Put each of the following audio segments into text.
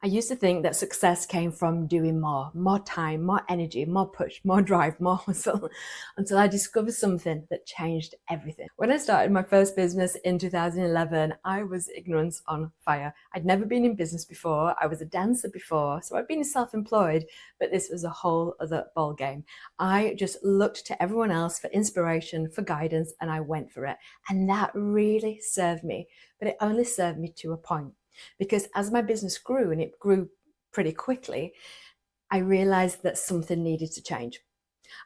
I used to think that success came from doing more time, more energy, more push, more drive, more hustle, until I discovered something that changed everything. When I started my first business in 2011, I was ignorance on fire. I'd never been in business before. I was a dancer before, so I'd been self-employed, but this was a whole other ball game. I just looked to everyone else for inspiration, for guidance, and I went for it. And that really served me, but it only served me to a point. Because as my business grew, and it grew pretty quickly, I realized that something needed to change.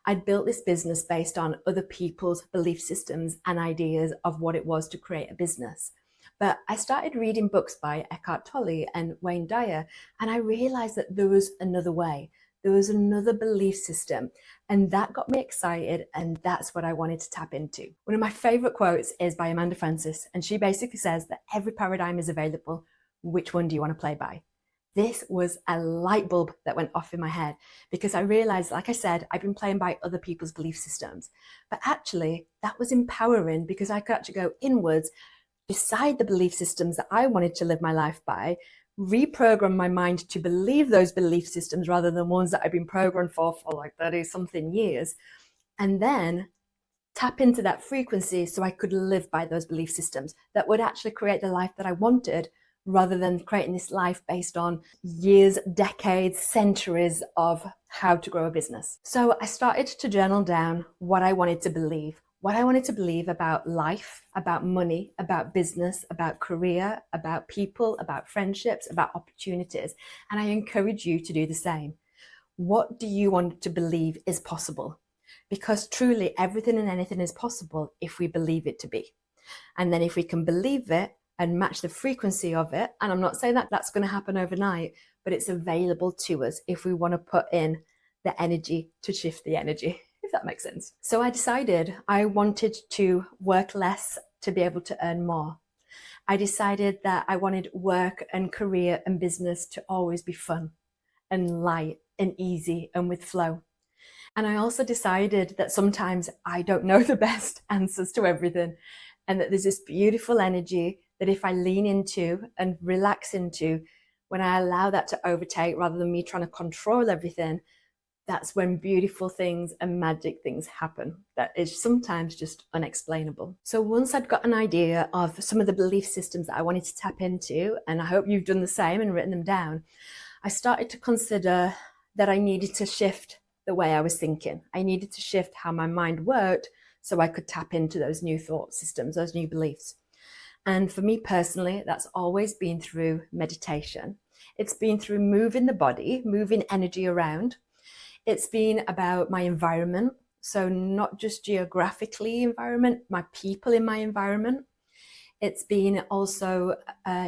I'd built this business based on other people's belief systems and ideas of what it was to create a business. But I started reading books by Eckhart Tolle and Wayne Dyer, and I realized that there was another way. There was another belief system, and that got me excited, and that's what I wanted to tap into. One of my favorite quotes is by Amanda Frances, and she basically says that every paradigm is available. Which one do you want to play by? This was a light bulb that went off in my head, because I realized, like I said, I've been playing by other people's belief systems. But actually, that was empowering, because I could actually go inwards, decide the belief systems that I wanted to live my life by, reprogram my mind to believe those belief systems rather than ones that I've been programmed for like 30 something years, and then tap into that frequency so I could live by those belief systems that would actually create the life that I wanted, rather than creating this life based on years, decades, centuries of how to grow a business. So I started to journal down what I wanted to believe about life, about money, about business, about career, about people, about friendships, about opportunities. And I encourage you to do the same. What do you want to believe is possible? Because truly everything and anything is possible if we believe it to be. And then if we can believe it and match the frequency of it, and I'm not saying that that's going to happen overnight, but it's available to us if we want to put in the energy to shift the energy, if that makes sense. So I decided I wanted to work less to be able to earn more. I decided that I wanted work and career and business to always be fun and light and easy and with flow. And I also decided that sometimes I don't know the best answers to everything, and that there's this beautiful energy that if I lean into and relax into, when I allow that to overtake rather than me trying to control everything, that's when beautiful things and magic things happen that is sometimes just unexplainable. So once I'd got an idea of some of the belief systems that I wanted to tap into, and I hope you've done the same and written them down, I started to consider that I needed to shift the way I was thinking. I needed to shift how my mind worked so I could tap into those new thought systems, those new beliefs. And for me personally, that's always been through meditation. It's been through moving the body, moving energy around. It's been about my environment. So not just geographically environment, my people in my environment. It's been also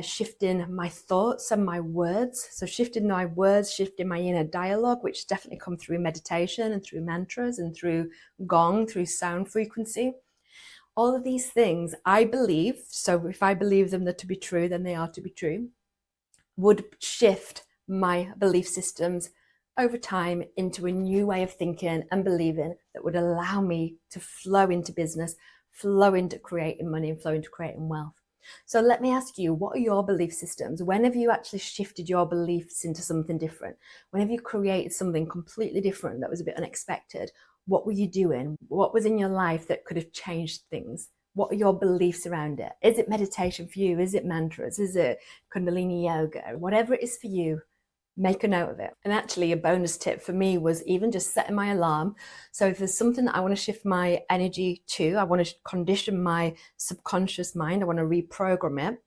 shifting my thoughts and my words. So shifting my words, shifting my inner dialogue, which definitely come through meditation and through mantras and through gong, through sound frequency. All of these things I believe, so if I believe them to be true, then they are to be true, would shift my belief systems over time into a new way of thinking and believing that would allow me to flow into business, flow into creating money, and flow into creating wealth. So let me ask you, what are your belief systems? When have you actually shifted your beliefs into something different? When have you created something completely different that was a bit unexpected? What were you doing? What was in your life that could have changed things? What are your beliefs around it? Is it meditation for you? Is it mantras? Is it Kundalini yoga? Whatever it is for you, make a note of it. And actually a bonus tip for me was even just setting my alarm. So if there's something that I want to shift my energy to, I want to condition my subconscious mind, I want to reprogram it,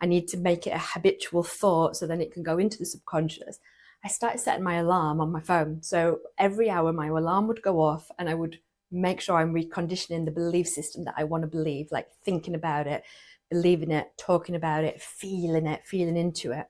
I need to make it a habitual thought so then it can go into the subconscious. I started setting my alarm on my phone. So every hour my alarm would go off and I would make sure I'm reconditioning the belief system that I want to believe, like thinking about it, believing it, talking about it, feeling into it.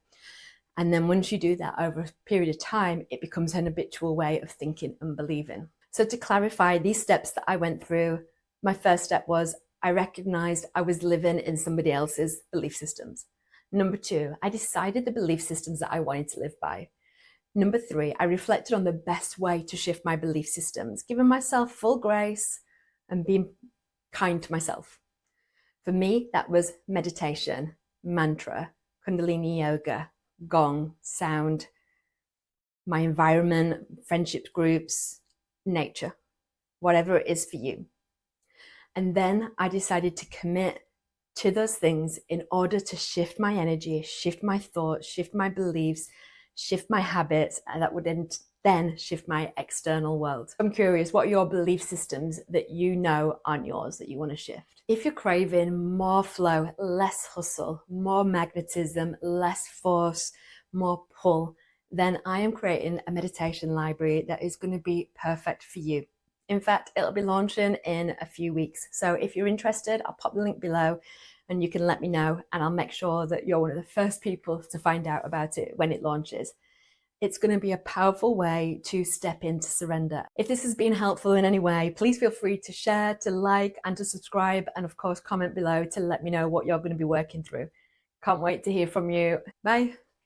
And then once you do that over a period of time, it becomes an habitual way of thinking and believing. So to clarify these steps that I went through, my first step was I recognized I was living in somebody else's belief systems. Number 2, I decided the belief systems that I wanted to live by. Number 3, I reflected on the best way to shift my belief systems, giving myself full grace and being kind to myself. For me, that was meditation, mantra, Kundalini yoga, gong, sound, my environment, friendship groups, nature, whatever it is for you. And then I decided to commit to those things in order to shift my energy, shift my thoughts, shift my beliefs, shift my habits, and that would then shift my external world. I'm curious, what are your belief systems that you know aren't yours that you want to shift? If you're craving more flow, less hustle, more magnetism, less force, more pull, then I am creating a meditation library that is going to be perfect for you. In fact, it'll be launching in a few weeks. So if you're interested, I'll pop the link below and you can let me know, and I'll make sure that you're one of the first people to find out about it when it launches. It's going to be a powerful way to step into surrender. If this has been helpful in any way, please feel free to share, to like, and to subscribe, and of course, comment below to let me know what you're going to be working through. Can't wait to hear from you. Bye.